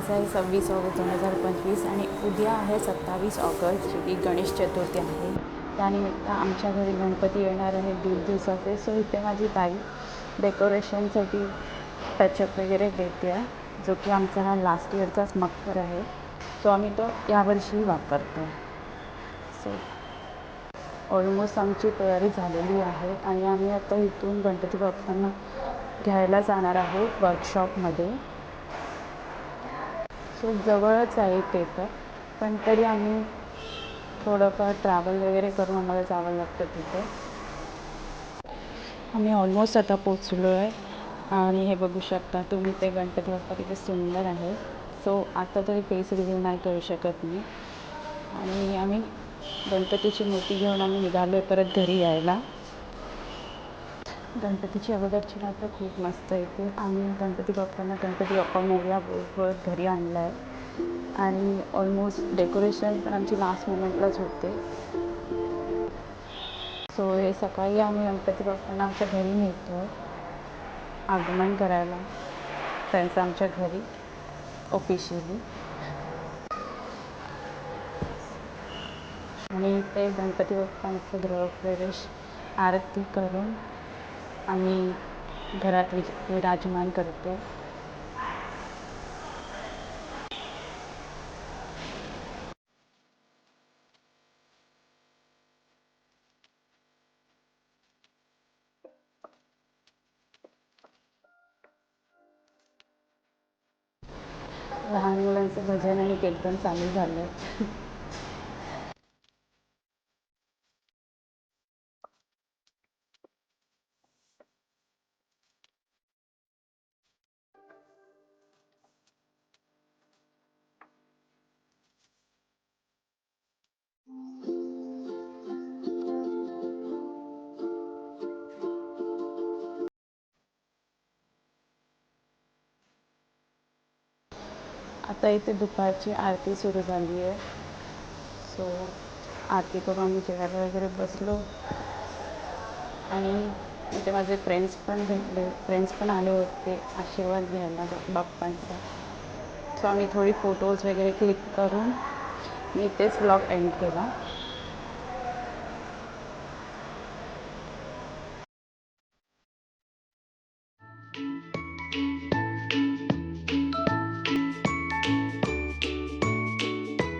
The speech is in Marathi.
आज आहे 26 ऑगस्ट 2025 आणि उद्या आहे 27 ऑगस्ट, जी की गणेश चतुर्थी आहे. त्यानिमित्त आमच्या घरी गणपती येणार आहे 1.5 दिवसाचे. सो इथे माझी ताई डेकोरेशनसाठी टचअप वगैरे देते आहे, जो की आमचा हा लास्ट इयरचाच मकर आहे. सो आम्ही तो यावर्षी वापरतो. सो ऑलमोस्ट आमची तयारी झालेली आहे आणि आम्ही आता इथून गणपती बाप्पांना घ्यायला जाणार आहोत वर्कशॉपमध्ये. सो जवळच आहे ते तर, पण तरी आम्ही थोडंफार ट्रॅव्हल वगैरे करून आम्हाला जावं लागतं तिथे. आम्ही ऑलमोस्ट आता पोचलो आहे आणि हे बघू शकता तुम्ही, ते गणपती बाप्पा किती सुंदर आहे. सो आता तरी फेस रिव्ह्यू नाही करू शकत मी. आणि आम्ही गणपतीची मूर्ती घेऊन आम्ही निघालो आहे परत घरी यायला. गणपतीची अगोदरची मात्र खूप मस्त येते. आम्ही गणपती बाप्पा मोरया बोलत घरी आणलं आहे आणि ऑलमोस्ट डेकोरेशन पण आमची लास्ट मोमेंटलाच होते. सो हे सकाळी आम्ही गणपती बाप्पांना आमच्या घरी नेतो आगमन करायला त्यांचं आमच्या घरी ऑफिशियली. आणि ते गणपती बाप्पांचं गृहप्रवेश आरती करून आम्ही घरात विराजमान करतो. लहान मुलांचं भजन आणि कीर्तन चालू झालं. आता इथे दुपारची आरती सुरू झाली आहे. सो आरती करून आम्ही जेवायला वगैरे बसलो आणि इथे माझे फ्रेंड्स पण आले होते आशीर्वाद घ्यायला बाप्पांचा. सो आम्ही थोडी फोटोज वगैरे क्लिक करून मी इथेच व्लॉग एंड केला.